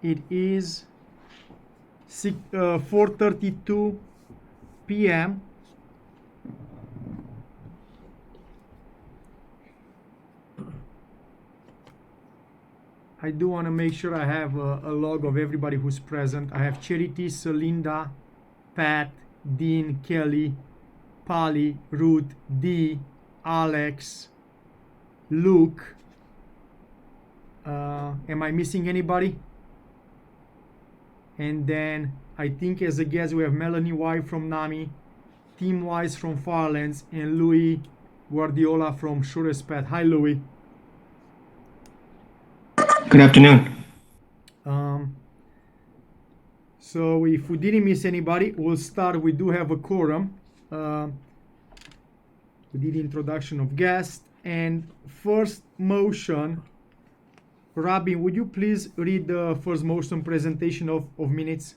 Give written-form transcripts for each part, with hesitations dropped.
It is 4:32 p.m. I do want to make sure I have a log of everybody who's present. I have Charity, Celinda, Pat, Dean, Kelly, Polly, Ruth, Dee, Alex, Luke. Am I missing anybody? And then I think as a guest we have Melanie White from NAMI, Tim Wise from Farlands, and Louis Guardiola from Surest Pet. Hi, Louis. Good afternoon. So if we didn't miss anybody, we'll start. We do have a quorum. We did introduction of guests. And first motion, Robin, would you please read the first motion presentation of minutes?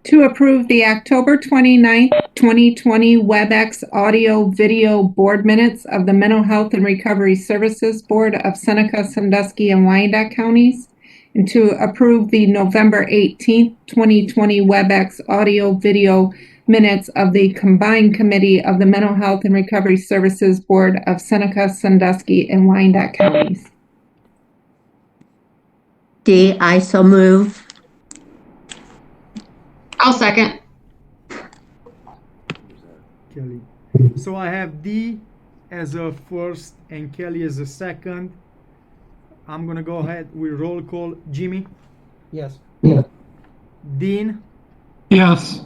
To approve the October 29th, 2020 WebEx audio video board minutes of the Mental Health and Recovery Services Board of Seneca, Sandusky, and Wyandotte counties, and to approve the November 18th, 2020 WebEx audio video minutes of the Combined Committee of the Mental Health and Recovery Services Board of Seneca, Sandusky, and Wyandotte counties. D, I so move. I'll second. Kelly. So I have D as a first and Kelly as a second. I'm going to go ahead with roll call. Jimmy? Yes. Dean? Yes.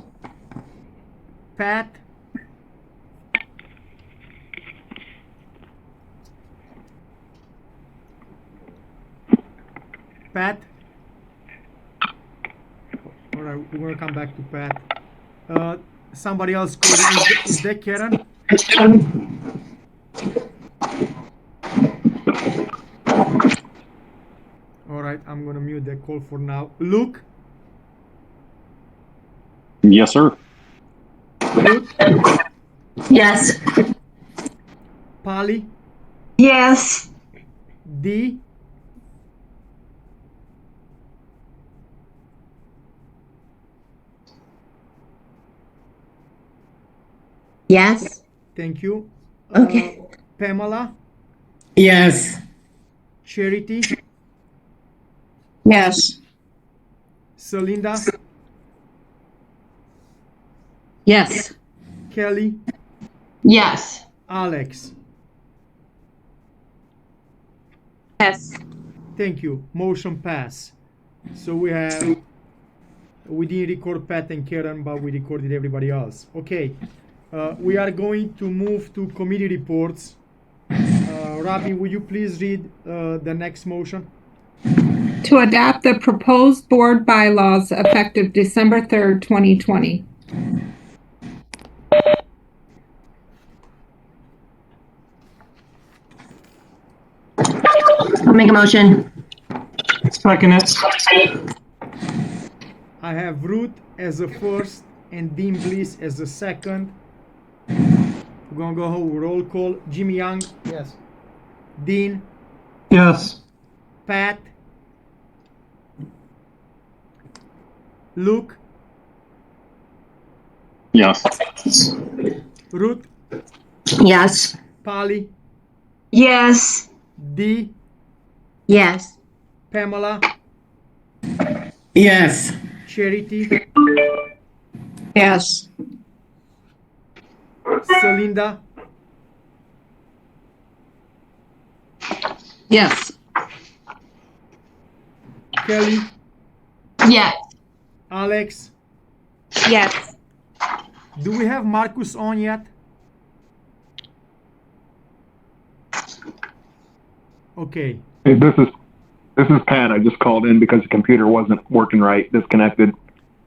Pat? Pat? All right, we're going to come back to Pat. Somebody else called. Is that Karen? All right, I'm going to mute that call for now. Luke? Yes, sir. Ruth? Yes. Polly? Yes. D? Yes. Thank you. Okay. Pamela? Yes. Charity? Yes. Celinda? Yes. Kelly? Yes. Alex? Yes. Thank you. Motion pass. So we didn't record Pat and Karen, but we recorded everybody else. Okay. We are going to move to committee reports. Robin, will you please read the next motion? To adopt the proposed board bylaws effective December 3rd, 2020. I'll make a motion. Second it. I have Ruth as a first and Dean Bliss as a second. We're going to go roll call. Jimmy Young? Yes. Dean? Yes. Pat? Luke? Yes. Ruth? Yes. Polly? Yes. D? Yes. Pamela? Yes. Charity? Yes. Celinda? Yes. Kelly? Yes. Alex? Yes. Do we have Marcus on yet? Okay. Hey, this is Pat. I just called in because the computer wasn't working right, disconnected.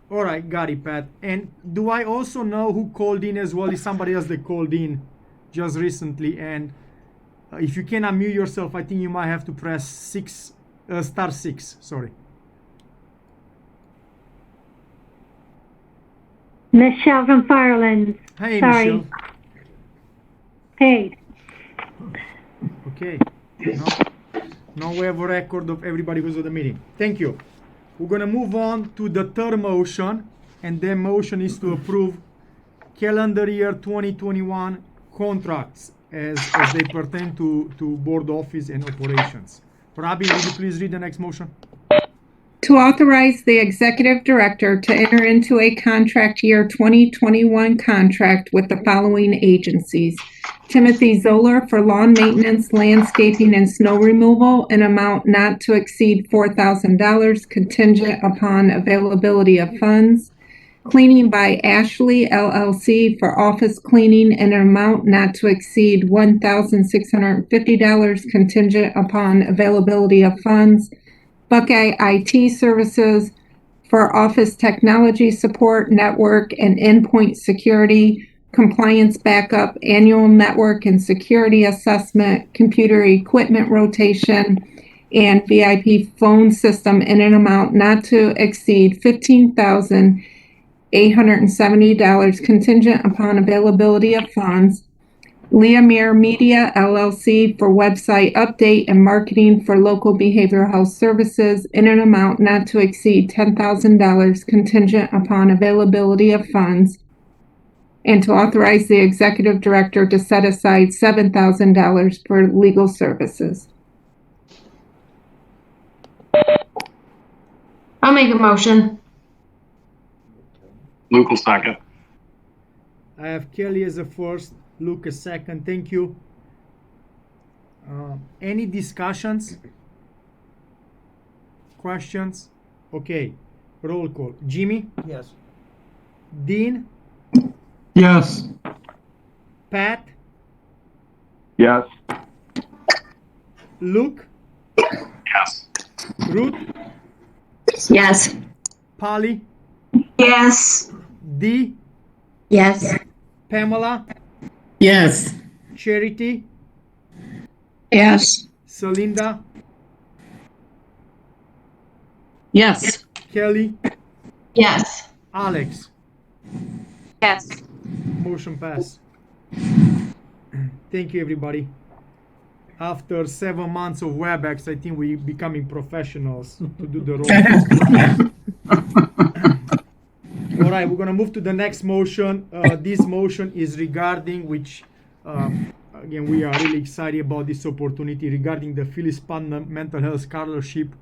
All right, got it, Pat. And do I also know who called in as well? Is somebody else that called in just recently? And if you can unmute yourself, I think you might have to press star six. Sorry. Michelle from Firelands. Hey, Sorry. Michelle. Hey. Okay. Now we have a record of everybody who's at the meeting. Thank you. We're gonna move on to the third motion, and the motion is to approve calendar year 2021 contracts as they pertain to board office and operations. Robin, would you please read the next motion? To authorize the executive director to enter into a contract year 2021 contract with the following agencies. Timothy Zoller for lawn maintenance, landscaping, and snow removal, an amount not to exceed $4,000 contingent upon availability of funds. Cleaning by Ashley LLC for office cleaning, an amount not to exceed $1,650 contingent upon availability of funds. Buckeye IT Services for office technology support, network and endpoint security, compliance backup, annual network and security assessment, computer equipment rotation, and VIP phone system in an amount not to exceed $15,870 contingent upon availability of funds. Leamere Media LLC for website update and marketing for local behavioral health services in an amount not to exceed $10,000 contingent upon availability of funds. And to authorize the executive director to set aside $7,000 for legal services. I'll make a motion. Luke will second. I have Kelly as a first, Luke a second. Thank you. Any discussions? Questions? Okay. Roll call. Jimmy? Yes. Dean? Yes. Pat? Yes. Luke? Yes. Ruth? Yes. Polly? Yes. Dee? Yes. Pamela? Yes. Charity? Yes. Celinda? Yes. Kelly? Yes. Alex? Yes. Motion pass. Thank you, everybody. After 7 months of WebEx, I think we're becoming professionals to do the roll. All right, we're gonna move to the next motion. This motion is regarding which, again, we are really excited about this opportunity regarding the Phyllis Putnam Mental Health Scholarship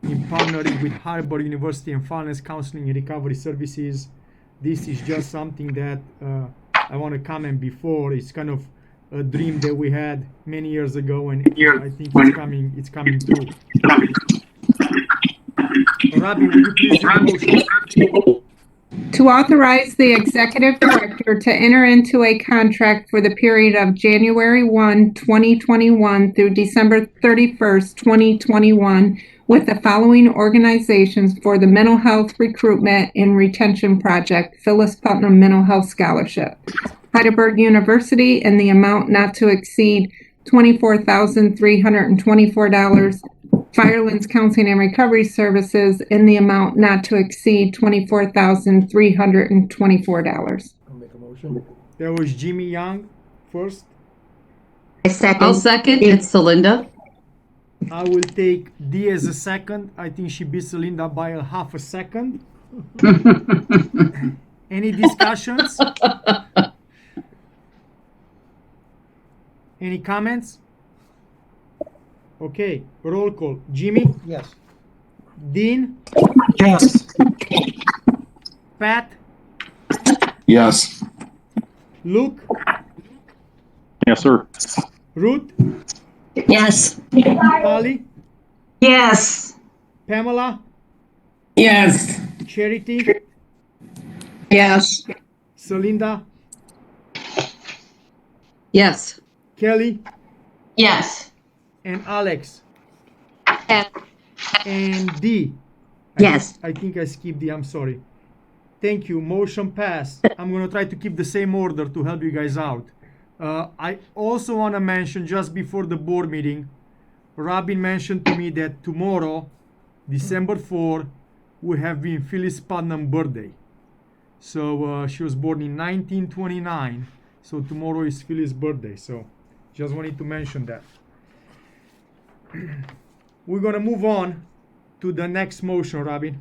in partnering with Harbor University and Fallon's Counseling and Recovery Services. This is just something that I want to comment before. It's kind of a dream that we had many years ago, and I think it's coming true. Robbie, will you please read the motion? To authorize the executive director to enter into a contract for the period of January 1, 2021 through December 31st, 2021 with the following organizations for the Mental Health Recruitment and Retention Project, Phyllis Putnam Mental Health Scholarship. Heidelberg University in the amount not to exceed $24,324. Firelands Counseling and Recovery Services in the amount not to exceed $24,324. I'll make a motion. There was Jimmy Young first. I second. I'll second. It's Celinda. I will take D as a second. I think she beats Celinda by a half a second. Any discussions? Any comments? Okay, roll call. Jimmy? Yes. Dean? Yes. Pat? Yes. Luke? Yes, sir. Ruth? Yes. Polly? Yes. Pamela? Yes. Charity? Yes. Celinda? Yes. Kelly? Yes. And Alex? Yes. And D? Yes. I think I skipped D. I'm sorry. Thank you. Motion passed. I'm going to try to keep the same order to help you guys out. I also want to mention just before the board meeting, Robin mentioned to me that tomorrow, December 4, will have been Phyllis Putnam's birthday. So she was born in 1929. So tomorrow is Phyllis' birthday. So just wanted to mention that. We're going to move on to the next motion, Robin.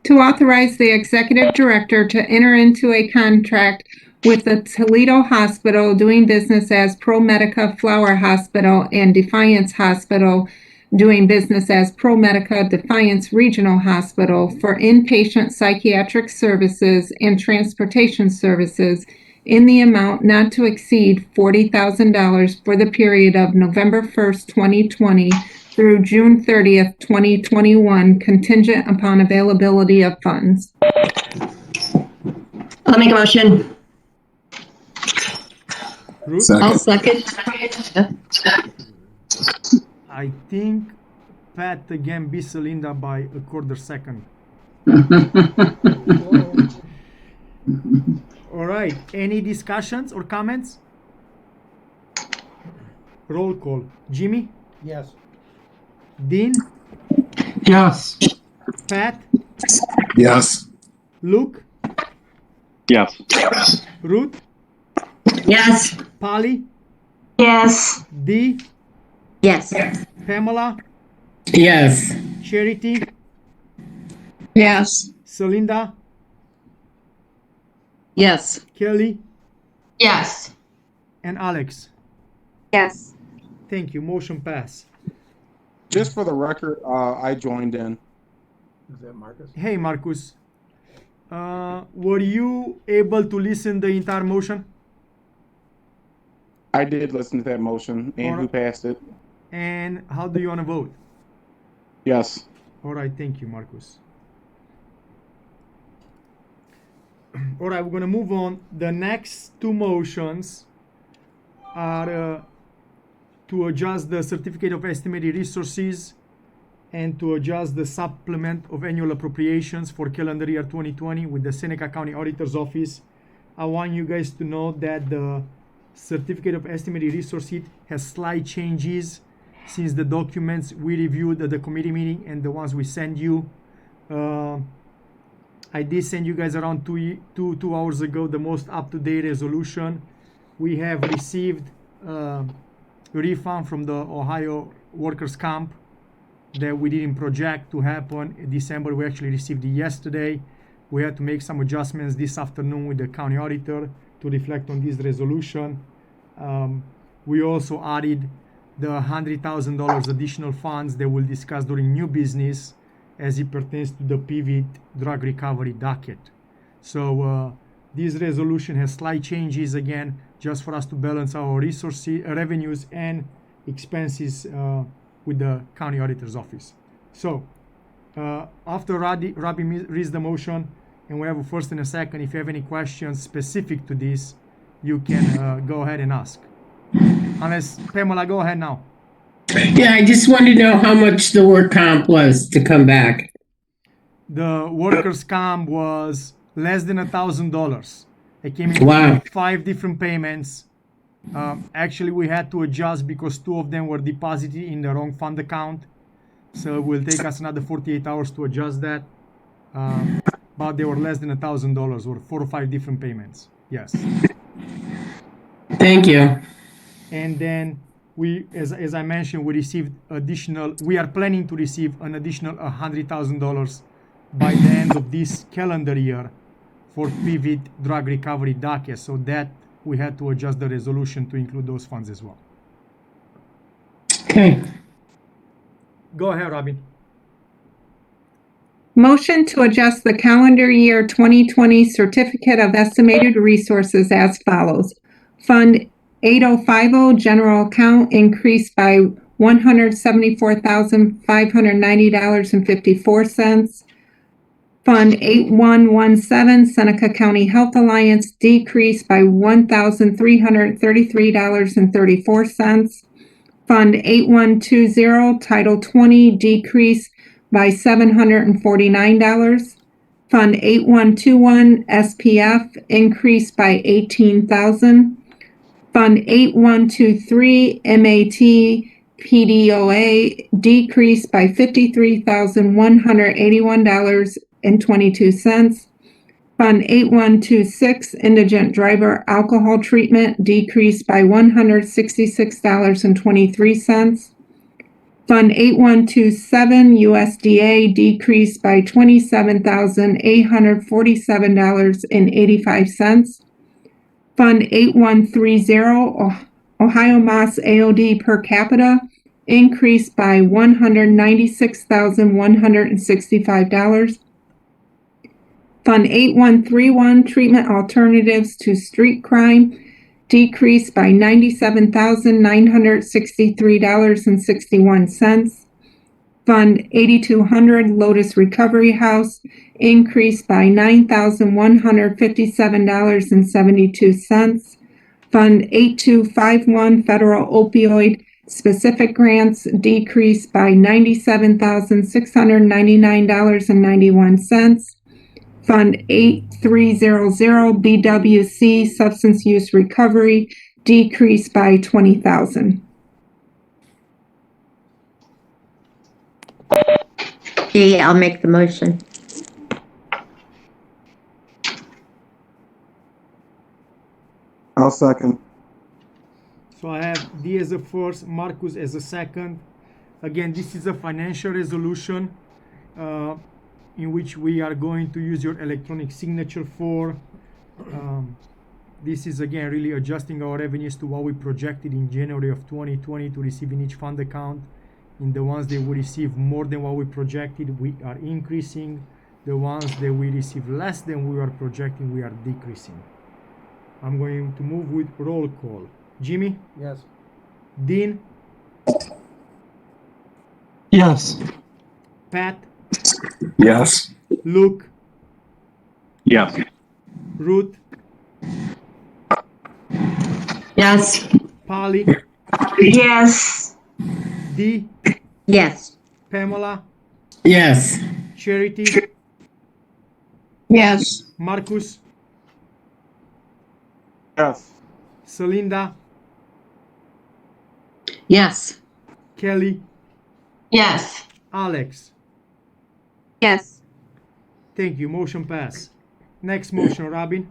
To authorize the executive director to enter into a contract with the Toledo Hospital doing business as ProMedica Flower Hospital and Defiance Hospital doing business as ProMedica Defiance Regional Hospital for inpatient psychiatric services and transportation services in the amount not to exceed $40,000 for the period of November 1st, 2020 through June 30th, 2021, contingent upon availability of funds. I'll make a motion. Ruth? I'll second. I think Pat again beats Linda by a quarter second. All right. Any discussions or comments? Roll call. Jimmy? Yes. Dean? Yes. Pat? Yes. Luke? Yes. Ruth? Yes. Polly? Yes. Dee? Yes. Pamela? Yes. Charity? Yes. Celinda? Yes. Kelly? Yes. And Alex? Yes. Thank you. Motion pass. Just for the record, I joined in. Is that Marcus? Hey, Marcus. Were you able to listen the entire motion? I did listen to that motion, and who Alright. passed it? And how do you want to vote? Yes. All right, thank you, Marcus. All right, we're going to move on. The next two motions are to adjust the certificate of estimated resources and to adjust the supplement of annual appropriations for calendar year 2020 with the Seneca County Auditor's Office. I want you guys to know that the certificate of estimated resources has slight changes since the documents we reviewed at the committee meeting and the ones we send you. I did send you guys around two hours ago the most up-to-date resolution. We have received a refund from the Ohio Workers' Comp that we didn't project to happen in December. We actually received it yesterday. We had to make some adjustments this afternoon with the county auditor to reflect on this resolution. We also added the $100,000 additional funds that we'll discuss during new business as it pertains to the PIVOT drug recovery docket. So this resolution has slight changes again, just for us to balance our resources, revenues and expenses with the county auditor's office. So after Robbie reads the motion and we have a first and a second, if you have any questions specific to this, you can go ahead and ask. Unless, Pamela, go ahead now. Yeah, I just wanted to know how much the work comp was to come back. The workers' comp was less than $1,000. It came in Wow. 5 different payments. Actually, we had to adjust because 2 of them were deposited in the wrong fund account. So it will take us another 48 hours to adjust that. But they were less than $1,000 or 4 or 5 different payments. Yes. Thank you. And then we, as I mentioned, we are planning to receive an additional $100,000 by the end of this calendar year for PIVOT drug recovery docket. So that we had to adjust the resolution to include those funds as well. Okay. Go ahead, Robin. Motion to adjust the calendar year 2020 certificate of estimated resources as follows. Fund 8050 general account increased by $174,590.54. Fund 8117 Seneca County Health Alliance decreased by $1,333.34. Fund 8120 Title 20 decreased by $749. Fund 8121 SPF increased by $18,000. Fund 8123 MAT PDOA decreased by $53,181.22. Fund 8126 Indigent Driver Alcohol Treatment decreased by $166.23. Fund 8127 USDA decreased by $27,847.85. Fund 8130 Ohio Moss AOD per capita increased by $196,165. Fund 8131 Treatment Alternatives to Street Crime decreased by $97,963.61. Fund 8200 Lotus Recovery House increased by $9,157.72. Fund 8251 Federal Opioid Specific Grants decreased by $97,699.91. Fund 8300 BWC Substance Use Recovery decreased by $20,000. G, I'll make the motion. I'll second. So I have D as a first, Marcus as a second. Again, this is a financial resolution in which we are going to use your electronic signature for. This is again really adjusting our revenues to what we projected in January of 2020 to receive in each fund account. In the ones that we receive more than what we projected, we are increasing. The ones that we receive less than we are projecting, we are decreasing. I'm going to move with roll call. Jimmy? Yes. Dean? Yes. Pat? Yes. Luke? Yes. Ruth? Yes. Polly? Yes. Dee? Yes. Pamela? Yes. Charity? Yes. Marcus? Yes. Celinda? Yes. Kelly? Yes. Alex? Yes. Thank you. Motion pass. Next motion, Robin.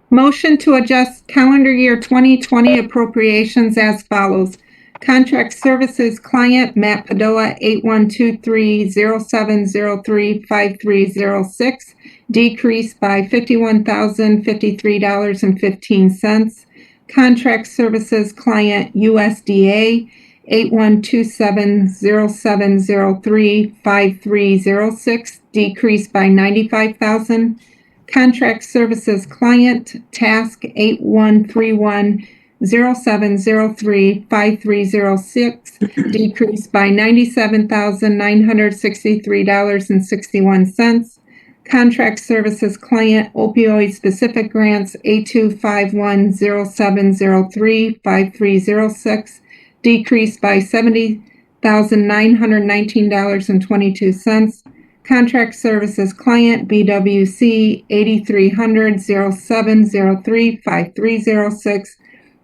Motion to adjust calendar year 2020 appropriations as follows. Contract Services Client Matt Padoa 812307035306 decreased by $51,053.15. Contract Services Client USDA 812707035306 decreased by $95,000. Contract Services Client Task 813107035306 decreased by $97,963.61. Contract Services Client Opioid Specific Grants 825107035306 decreased by $70,919.22. Contract Services Client BWC 830007035306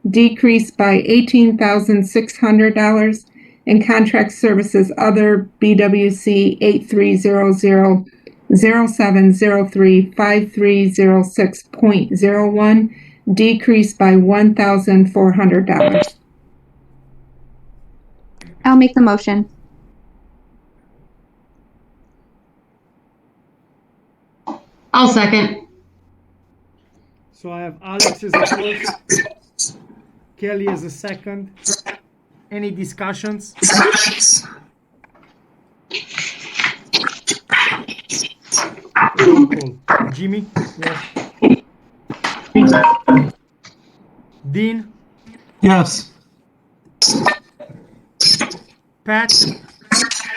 decreased by $18,600, and Contract Services Other BWC 830007035306.01 decreased by $1,400. I'll make the motion. I'll second. So I have Alex as a first, Kelly as a second. Any discussions? Roll call. Jimmy? Yes. Dean? Yes. Pat?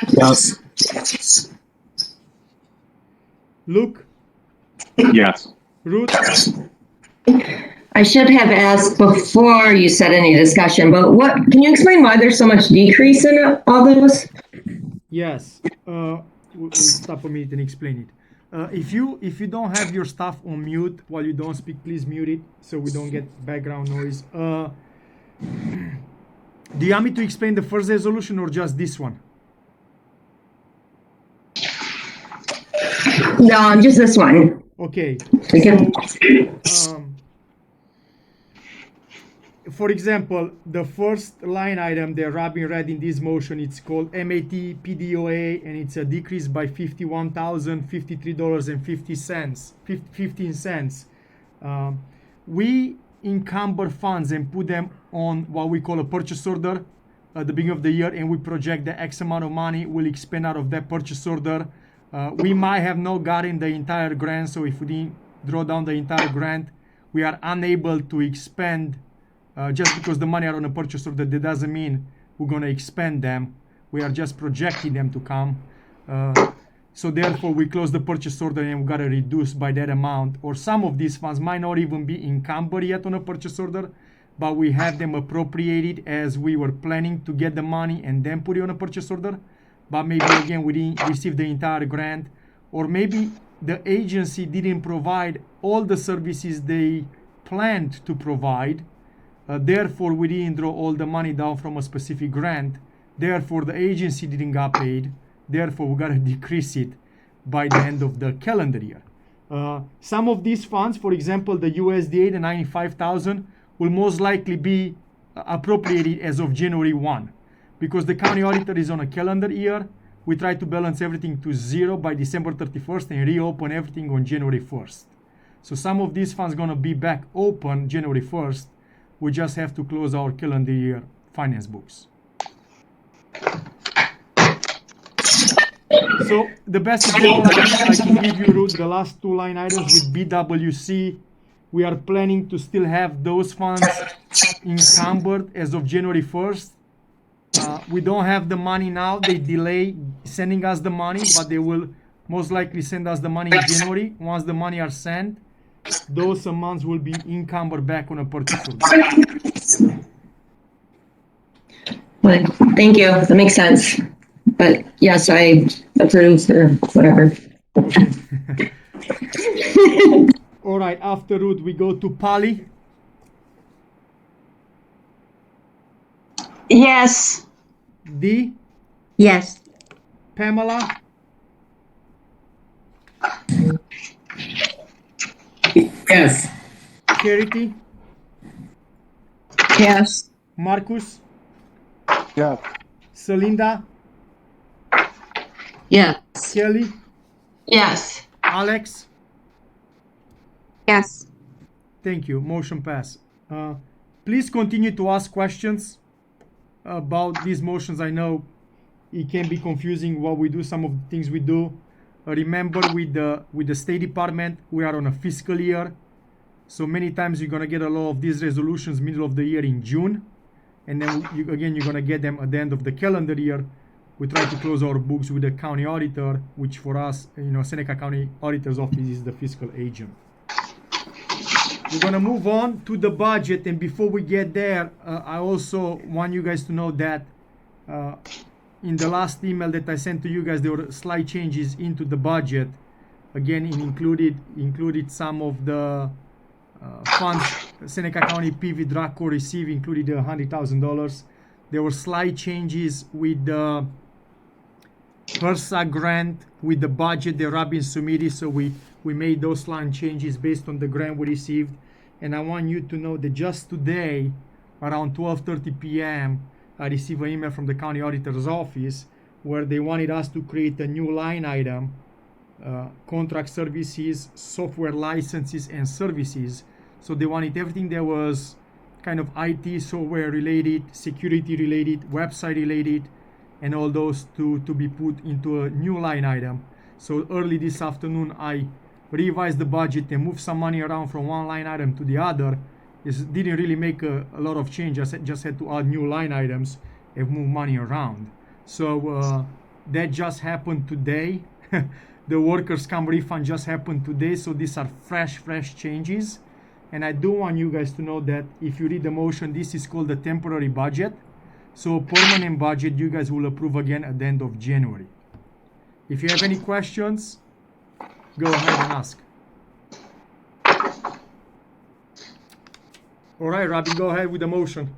Yes. Luke? Yes. Ruth? I should have asked before you said any discussion, but what, can you explain why there's so much decrease in all those? Yes. We'll stop a minute and explain it. If you don't have your stuff on mute while you don't speak, please mute it so we don't get background noise. Do you want me to explain the first resolution or just this one? No, just this one. Okay. Okay. So, for example, the first line item that Robin read in this motion, it's called MAT PDOA, and it's a decrease by $51,053.15. We encumber funds and put them on what we call a purchase order at the beginning of the year, and we project the X amount of money will expend out of that purchase order. We might have not gotten the entire grant, so if we didn't draw down the entire grant, we are unable to expend. Just because the money are on a purchase order, that doesn't mean we're going to expend them. We are just projecting them to come. So therefore, we close the purchase order and we got to reduce by that amount. Or some of these funds might not even be encumbered yet on a purchase order, but we have them appropriated as we were planning to get the money and then put it on a purchase order. But maybe again, we didn't receive the entire grant, or maybe the agency didn't provide all the services they planned to provide. Therefore, we didn't draw all the money down from a specific grant. Therefore, the agency didn't get paid. Therefore, we got to decrease it by the end of the calendar year. Some of these funds, for example, the USDA, the $95,000, will most likely be appropriated as of January 1. Because the county auditor is on a calendar year, we try to balance everything to zero by December 31st and reopen everything on January 1st. So some of these funds are going to be back open January 1st. We just have to close our calendar year finance books. So the best example I can give you, Ruth, the last two line items with BWC, we are planning to still have those funds encumbered as of January 1st. We don't have the money now. They delay sending us the money, but they will most likely send us the money in January. Once the money are sent, those amounts will be encumbered back on a purchase order. Well, thank you. That makes sense. But yes, I approve or whatever. Okay. All right, after Ruth, we go to Polly. Yes. Dee, Yes. Pamela, Yes. Charity, Yes. Marcus, Yes. Celinda, Yes. Kelly, Yes. Alex. Yes. Thank you. Motion pass. Please continue to ask questions about these motions. I know it can be confusing what we do, some of the things we do. Remember, with the State Department, we are on a fiscal year. So many times you're going to get a lot of these resolutions middle of the year in June. And then you're going to get them at the end of the calendar year. We try to close our books with the county auditor, which for us, Seneca County Auditor's Office is the fiscal agent. We're going to move on to the budget. And before we get there, I also want you guys to know that in the last email that I sent to you guys, there were slight changes into the budget. Again, it included some of the funds Seneca County PV DRACO received, included $100,000. There were slight changes with the HRSA grant, with the budget that Robin submitted. So we made those slight changes based on the grant we received. And I want you to know that just today, around 12:30 p.m., I received an email from the county auditor's office where they wanted us to create a new line item, contract services, software licenses, and services. So they wanted everything that was kind of IT, software related, security related, website related, and all those to be put into a new line item. So early this afternoon, I revised the budget and moved some money around from one line item to the other. It didn't really make a lot of change. I just had to add new line items and move money around. So that just happened today. The workers' comp refund just happened today. So these are fresh changes. And I do want you guys to know that if you read the motion, this is called the temporary budget. So permanent budget, you guys will approve again at the end of January. If you have any questions, go ahead and ask. All right, Robbie, go ahead with the motion.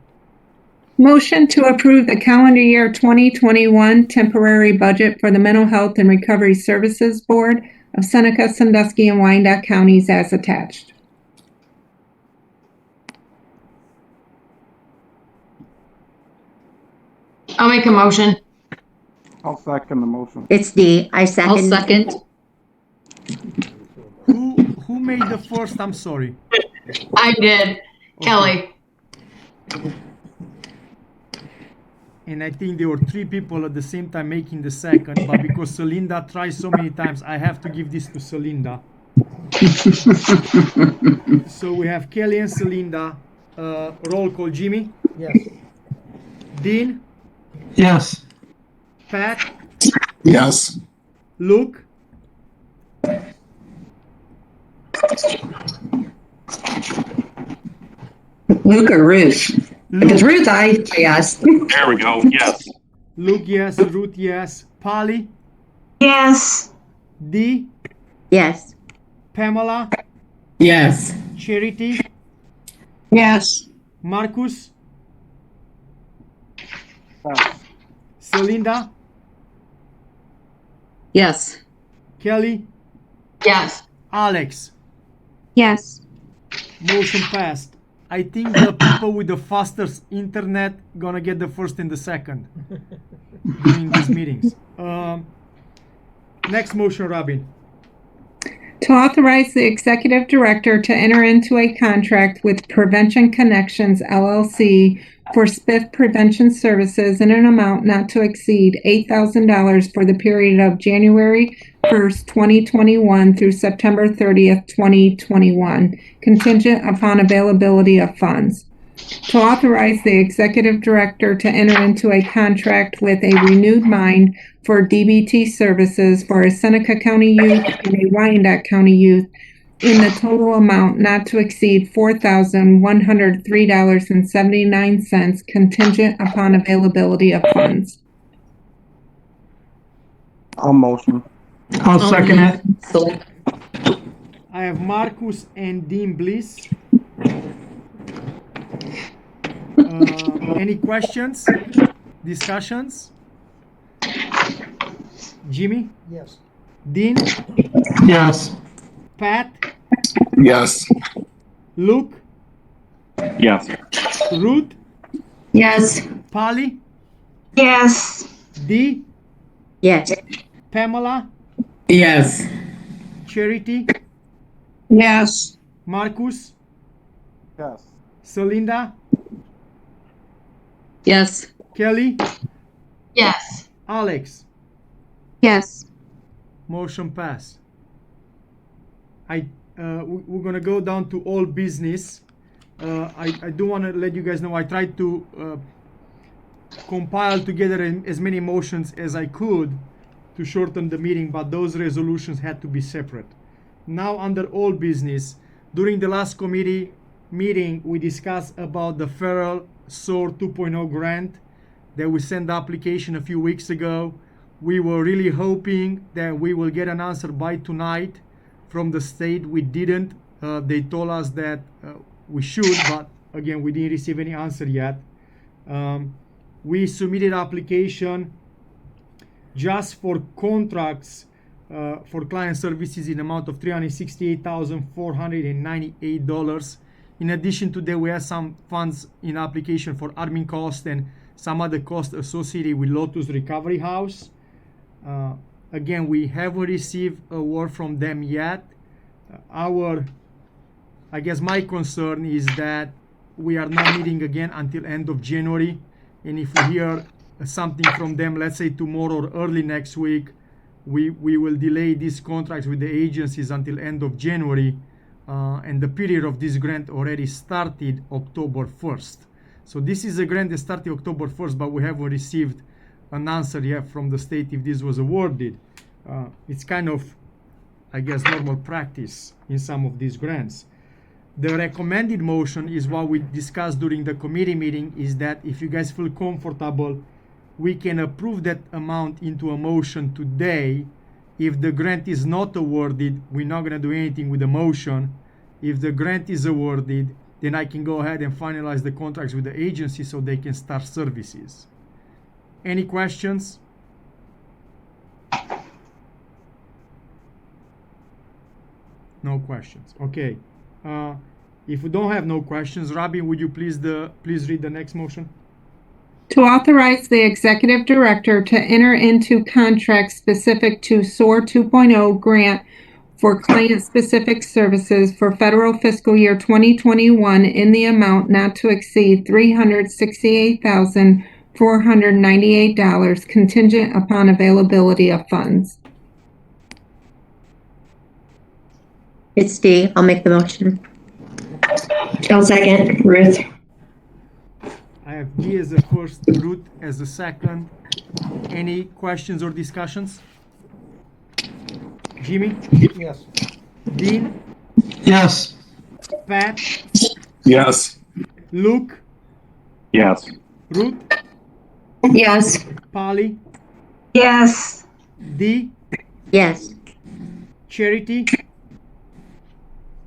Motion to approve the calendar year 2021 temporary budget for the Mental Health and Recovery Services Board of Seneca, Sandusky, and Wyandotte counties as attached. I'll make a motion. I'll second the motion. It's D. I I'll second. second. Who made the first? I'm sorry. I did. Kelly. And I think there were 3 people at the same time making the second, but because Celinda tries so many times, I have to give this to Celinda. So we have Kelly and Celinda. Roll call. Jimmy? Yes. Dean? Yes. Pat? Yes. Luke? Luke or Ruth? If it's Ruth, I yes. There we go. Yes. Luke, yes. Ruth, yes. Polly? Yes. Dee? Yes. Pamela? Yes. Charity? Yes. Marcus? Pass. Celinda? Yes. Kelly? Yes. Alex? Yes. Motion passed. I think the people with the fastest internet gonna get the first and the second during these meetings. Next motion, Robin. To authorize the executive director to enter into a contract with Prevention Connections LLC for SPIF prevention services in an amount not to exceed $8,000 for the period of January 1st, 2021 through September 30th, 2021, contingent upon availability of funds. To authorize the executive director to enter into a contract with A Renewed Mind for DBT services for a Seneca County youth and a Wyandotte County youth in the total amount not to exceed $4,103.79, contingent upon availability of funds. I'll motion. I'll second it. Celinda. I have Marcus and Dean Bliss. Any questions? Discussions? Jimmy? Yes. Dean? Yes. Pat? Yes. Luke? Yes. Ruth? Yes. Polly? Yes. Dee? Yes. Pamela? Yes. Charity? Yes. Marcus? Yes. Celinda? Yes. Kelly? Yes. Alex? Yes. Motion pass. We're gonna go down to all business. I do want to let you guys know I tried to compile together as many motions as I could to shorten the meeting, but those resolutions had to be separate. Now under all business, during the last committee meeting, we discussed about the federal SOAR 2.0 grant that we sent the application a few weeks ago. We were really hoping that we will get an answer by tonight from the state. We didn't. They told us that we should, but again, we didn't receive any answer yet. We submitted application just for contracts for client services in amount of $368,498. In addition to that, we have some funds in application for admin cost and some other costs associated with Lotus Recovery House. Again, we haven't received a word from them yet. I guess my concern is that we are not meeting again until end of January. And if we hear something from them, let's say tomorrow or early next week, we will delay these contracts with the agencies until end of January. And the period of this grant already started October 1st. So this is a grant that started October 1st, but we haven't received an answer yet from the state if this was awarded. It's kind of, I guess, normal practice in some of these grants. The recommended motion is what we discussed during the committee meeting, is that if you guys feel comfortable, we can approve that amount into a motion today. If the grant is not awarded, we're not going to do anything with the motion. If the grant is awarded, then I can go ahead and finalize the contracts with the agency so they can start services. Any questions? No questions. Okay. If we don't have no questions, Robin, would you please read the next motion? To To authorize the executive director to enter into contracts specific to SOAR 2.0 grant for client-specific services for federal fiscal year 2021 in the amount not to exceed $368,498 contingent upon availability of funds. It's Dee. I'll make the motion. I'll second. Ruth. I have G as the first, Ruth as the second. Any questions or discussions? Jimmy? Yes. Dean? Yes. Pat? Yes. Luke? Yes. Ruth? Yes. Polly? Yes. Dee? Yes. Charity?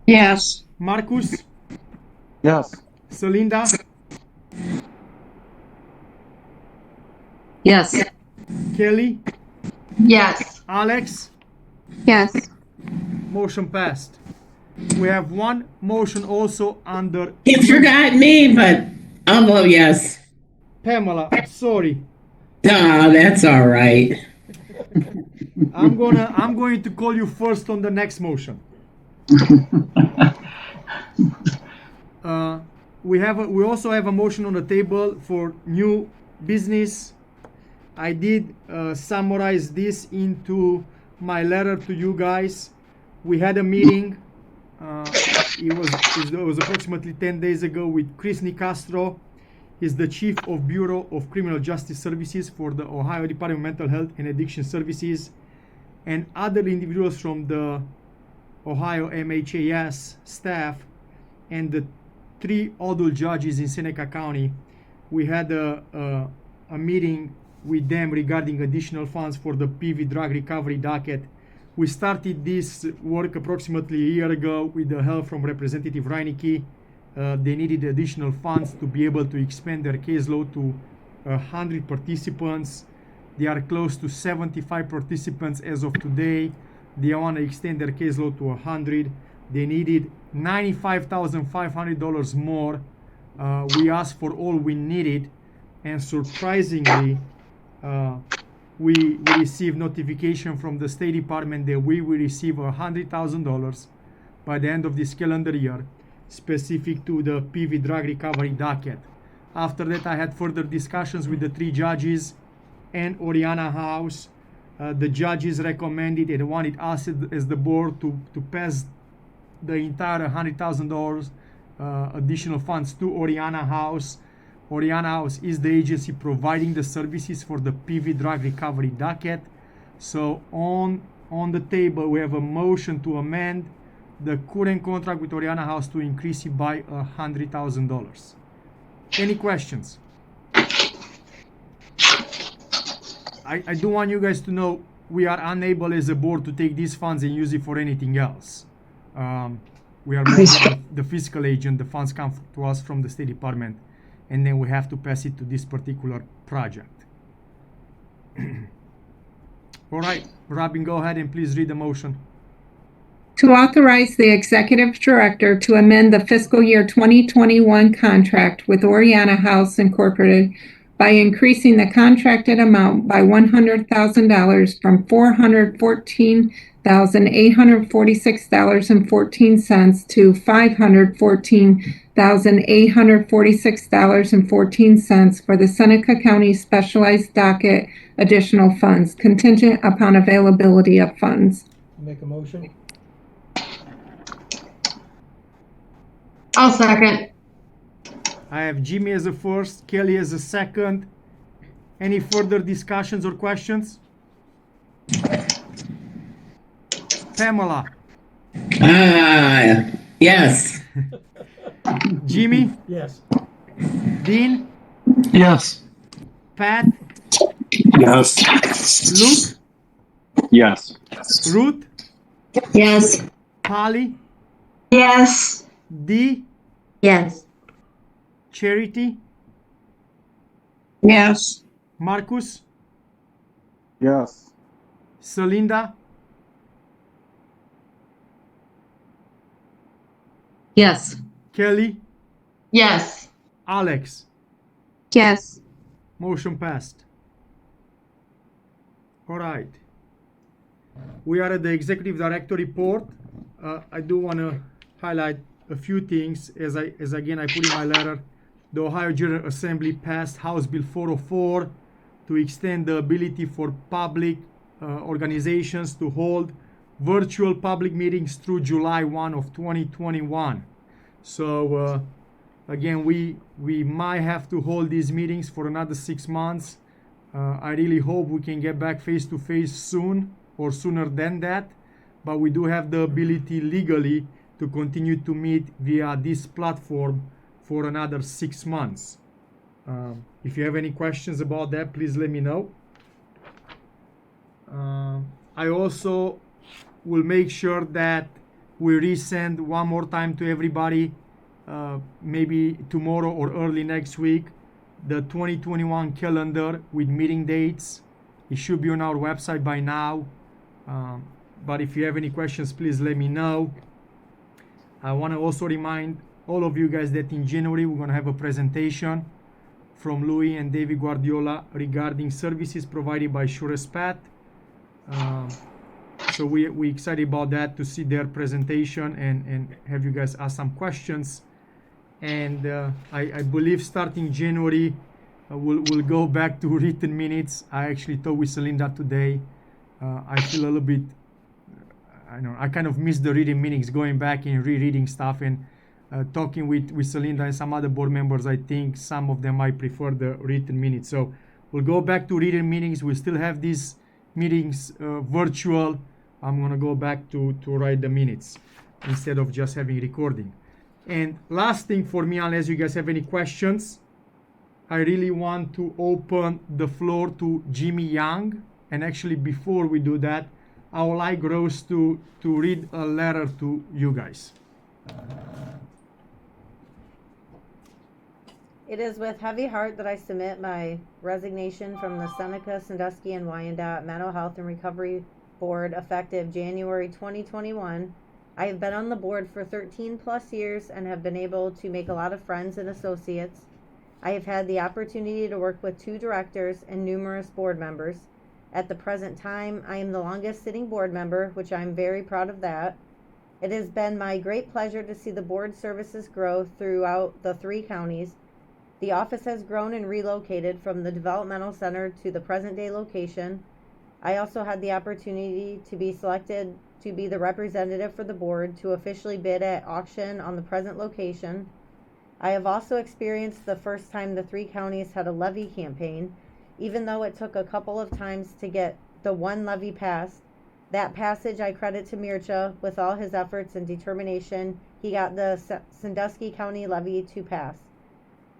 Yes. Marcus? Yes. Celinda? Yes. Kelly? Yes. Alex? Yes. Motion passed. We have one motion also under You forgot me, but I'll vote yes. Pamela. Sorry. Oh, that's all right. I'm going to call you first on the next motion. We also have a motion on the table for new business. I did summarize this into my letter to you guys. We had a meeting. It was approximately 10 days ago with Chris Nicastro. He's the Chief of Bureau of Criminal Justice Services for the Ohio Department of Mental Health and Addiction Services, and other individuals from the Ohio MHAS staff, and the 3 adult judges in Seneca County. We had a meeting with them regarding additional funds for the PV drug recovery docket. We started this work approximately a year ago with the help from Representative Reinecke. They needed additional funds to be able to expand their caseload to 100 participants. They are close to 75 participants as of today. They want to extend their caseload to 100. They needed $95,500 more. We asked for all we needed, and surprisingly, we received notification from the State Department that we will receive $100,000 by the end of this calendar year, specific to the PV drug recovery docket. After that, I had further discussions with the 3 judges and Oriana House. The judges recommended and wanted us as the board to pass the entire $100,000 additional funds to Oriana House. Oriana House is the agency providing the services for the PV drug recovery docket. So on the table, we have a motion to amend the current contract with Oriana House to increase it by $100,000. Any questions? I do want you guys to know we are unable as a board to take these funds and use it for anything else. We are the fiscal agent. The funds come to us from the State Department, and then we have to pass it to this particular project. All right, Robin, go ahead and please read the motion. To authorize the executive director to amend the fiscal year 2021 contract with Oriana House Incorporated by increasing the contracted amount by $100,000 from $414,846.14 to $514,846.14 for the Seneca County Specialized Docket additional funds, contingent upon availability of funds. Make a motion. I'll second. I have Jimmy as a first, Kelly as a second. Any further discussions or questions? Pamela. Yes. Jimmy? Yes. Dean? Yes. Pat? Yes. Luke? Yes. Ruth? Yes. Polly? Yes. Dee? Yes. Charity? Yes. Marcus? Yes. Celinda? Yes. Kelly? Yes. Alex? Yes. Motion passed. All right. We are at the executive director report. I do want to highlight a few things. As again I put in my letter, the Ohio General Assembly passed House Bill 404 to extend the ability for public organizations to hold virtual public meetings through July 1 of 2021. So again, we might have to hold these meetings for another 6 months. I really hope we can get back face to face soon or sooner than that, but we do have the ability legally to continue to meet via this platform for another 6 months. If you have any questions about that, please let me know. I also will make sure that we resend one more time to everybody, maybe tomorrow or early next week, the 2021 calendar with meeting dates. It should be on our website by now. But if you have any questions, please let me know. I want to also remind all of you guys that in January we're going to have a presentation from Louis and David Guardiola regarding services provided by SureSpat. So we're excited about that, to see their presentation and have you guys ask some questions. And I believe starting January, we'll go back to written minutes. I actually talked with Celinda today. I feel a little bit, I kind of miss the reading meetings, going back and rereading stuff, and talking with Celinda and some other board members. I think some of them might prefer the written minutes. So we'll go back to written meetings. We'll still have these meetings virtual. I'm going to go back to write the minutes instead of just having recording. And last thing for me, unless you guys have any questions, I really want to open the floor to Jimmy Young. And actually, before we do that, I would like Rose to read a letter to you guys. It is with heavy heart that I submit my resignation from the Seneca, Sandusky, and Wyandotte Mental Health and Recovery Board effective January 2021. I have been on the board for 13 plus years and have been able to make a lot of friends and associates. I have had the opportunity to work with 2 directors and numerous board members. At the present time, I am the longest sitting board member, which I am very proud of that. It has been my great pleasure to see the board services grow throughout the 3 counties. The office has grown and relocated from the developmental center to the present day location. I also had the opportunity to be selected to be the representative for the board to officially bid at auction on the present location. I have also experienced the first time the 3 counties had a levy campaign, even though it took a couple of times to get the one levy passed. That passage I credit to Mircea. With all his efforts and determination, he got the Sandusky County levy to pass.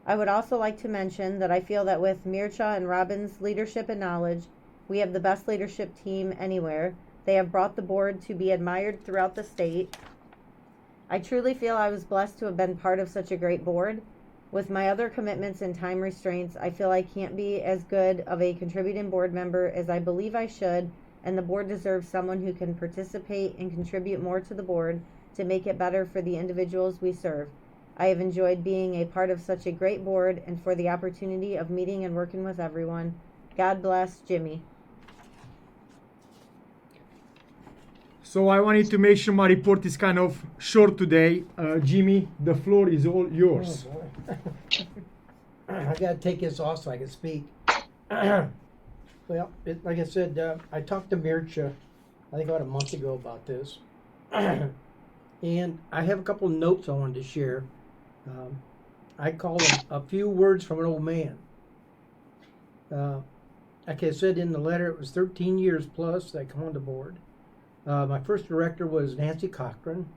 I would also like to mention that I feel that with Mircea and Robin's leadership and knowledge, we have the best leadership team anywhere. They have brought the board to be admired throughout the state. I truly feel I was blessed to have been part of such a great board. With my other commitments and time restraints, I feel I can't be as good of a contributing board member as I believe I should, and the board deserves someone who can participate and contribute more to the board to make it better for the individuals we serve. I have enjoyed being a part of such a great board and for the opportunity of meeting and working with everyone. God bless, Jimmy. So I wanted to make sure my report is kind of short today. Jimmy, the floor is all yours. Oh boy. I gotta take this off so I can speak. Well, like I said, I talked to Mircea, I think about a month ago about this. And I have a couple of notes I wanted to share. I call them a few words from an old man. Like I said in the letter, it was 13 years plus that I come on the board. My first director was Nancy Cochran,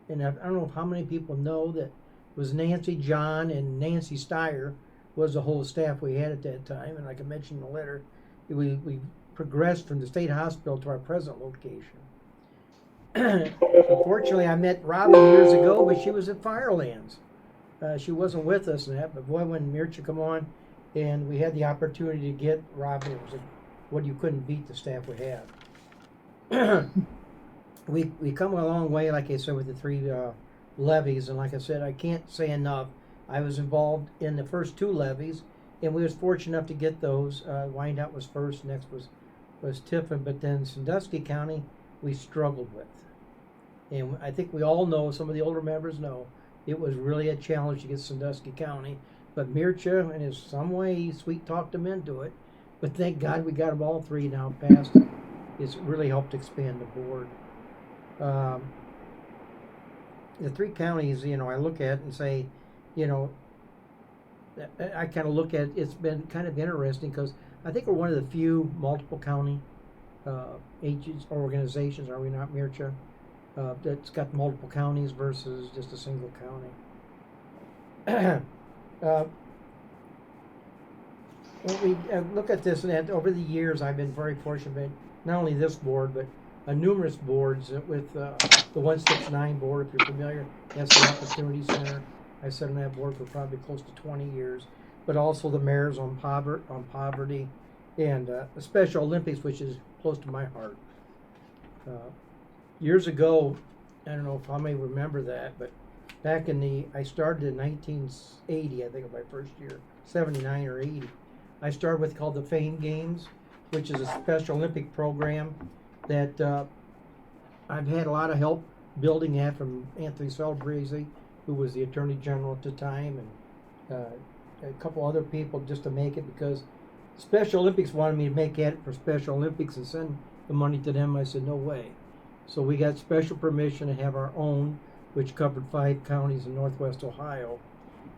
and I don't know how many people know that it was Nancy, John, and Nancy Steyer was the whole staff we had at that time. And like I mentioned in the letter, we progressed from the state hospital to our present location. Unfortunately, I met Robin years ago, but she was at Firelands. She wasn't with us in that, but boy, when Mircea come on, and we had the opportunity to get Robin, it was what you couldn't beat the staff we had. We come a long way, like I said, with the 3 levies, and like I said, I can't say enough. I was involved in the first 2 levies, and we was fortunate enough to get those. Wyandotte was first, next was Tiffin, but then Sandusky County we struggled with. And I think we all know, some of the older members know, it was really a challenge to get Sandusky County. But Mircha, in some way, he sweet-talked them into it. But thank God we got them all three now passed. It's really helped expand the board. The three counties, I look at and say, I kind of look at, it's been kind of interesting because I think we're one of the few multiple county agencies or organizations, are we not, Mircha? That's got multiple counties versus just a single county. When we look at this, and over the years, I've been very fortunate, not only this board, but numerous boards with the 169 board, if you're familiar. That's the Opportunity Center. I sat on that board for probably close to 20 years. But also the Mayors on Poverty, and the Special Olympics, which is close to my heart. Years ago, I don't know if how many remember that, but back I started in 1980, I think, of my first year, 79 or 80. I started with called the Fame Games, which is a Special Olympic program that I've had a lot of help building that from Anthony Celebrezzi, who was the Attorney General at the time, and a couple other people just to make it, because Special Olympics wanted me to make it for Special Olympics and send the money to them. I said, no way. So we got special permission to have our own, which covered 5 counties in Northwest Ohio.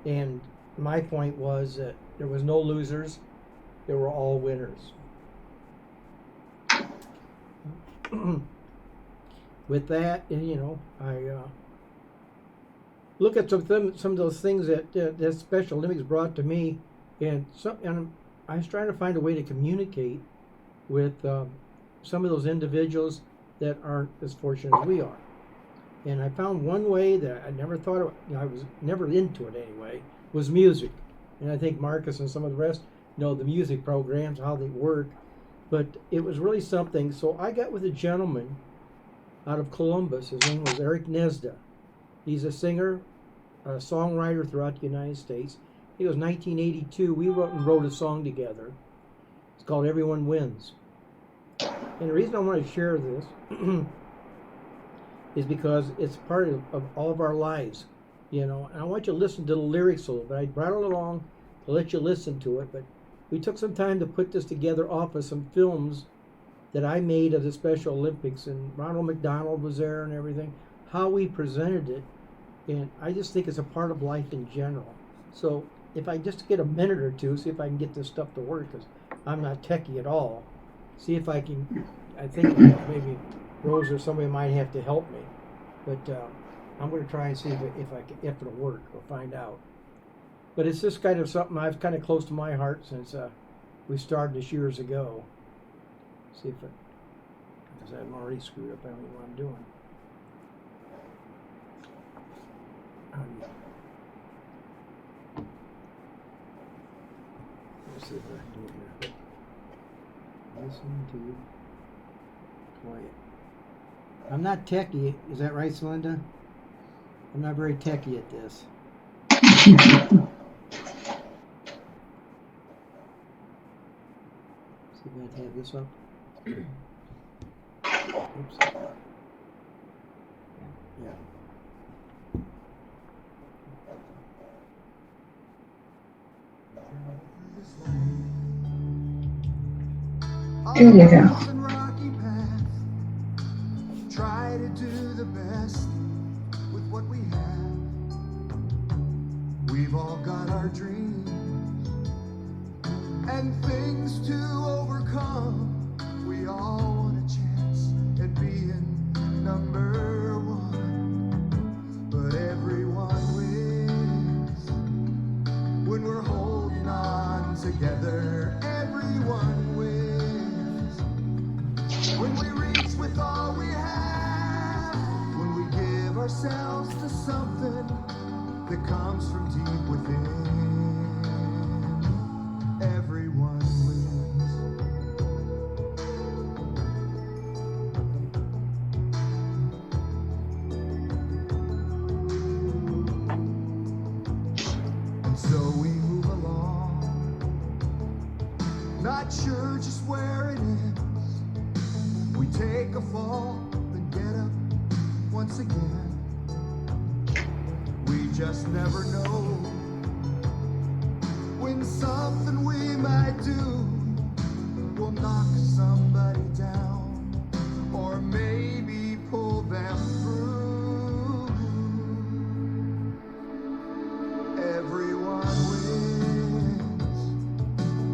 And my point was that there was no losers. They were all winners. With that, I look at some of those things that Special Olympics brought to me, and I was trying to find a way to communicate with some of those individuals that aren't as fortunate as we are. And I found one way that I never thought of, I was never into it anyway, was music. And I think Marcus and some of the rest know the music programs, how they work. But it was really something. So I got with a gentleman out of Columbus. His name was Eric Nesda. He's a singer, a songwriter throughout the United States. It was 1982. We wrote a song together. It's called Everyone Wins. And the reason I want to share this is because it's part of all of our lives, And I want you to listen to the lyrics a little bit. I brought it along to let you listen to it, but we took some time to put this together off of some films that I made of the Special Olympics, and Ronald McDonald was there and everything, how we presented it, and I just think it's a part of life in general. So if I just get a minute or two, see if I can get this stuff to work, because I'm not techie at all. See if I can, I think maybe Rose or somebody might have to help me, but I'm going to try and see if it'll work. We'll find out. But it's just kind of something I've kind of close to my heart since we started this years ago. See if it, because I'm already screwed up. I don't know what I'm doing. Let's see if I can do it here. Listen to quiet. I'm not techie. Is that right, Celinda? I'm not very techie at this. See if I can have this up. Oops. Yeah. There you go. Try to do the best with what we have. We've all got our dreams and things to overcome. We all want a chance at being number one, but everyone wins when we're holding on together. Everyone wins when we reach with all we have, when we give ourselves to something that comes from deep within. Everyone wins. And so we move along not sure just where it ends. We take a fall, then get up once again. We just never know when something we might do will knock somebody down, or maybe pull them through. Everyone wins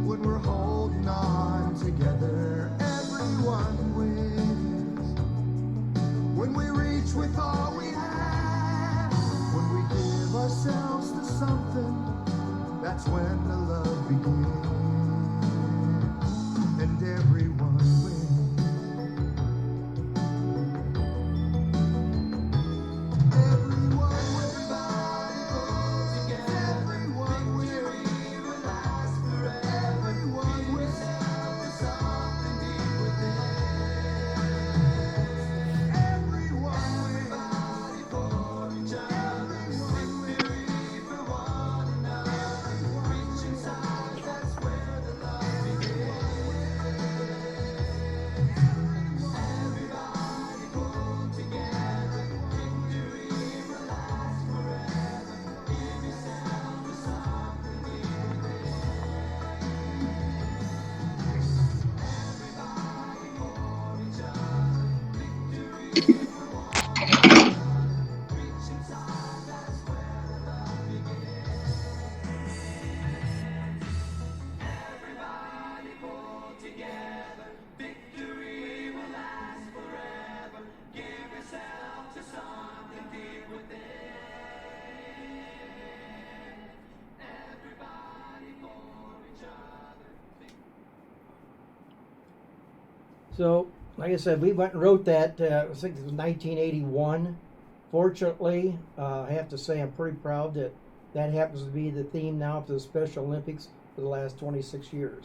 when we're holding on together. Everyone wins when we reach with all we have. When we give ourselves to something, that's when the love begins. And everyone wins. Everyone wins. Everyone wins. Everyone wins. Something deep within. Everyone wins. For each other. Victory for one another. Reaching sides, that's where the love begins. Everybody pull together. Victory will last forever. Give yourself to something deep within. Everybody for each other. Victory for one another. Reaching sides, that's where the love begins. Everybody pull together. Victory will last forever. Give yourself to something deep within. Everybody for each other. So, like I said, we went and wrote that, I think it was 1981. Fortunately, I have to say I'm pretty proud that that happens to be the theme now for the Special Olympics for the last 26 years.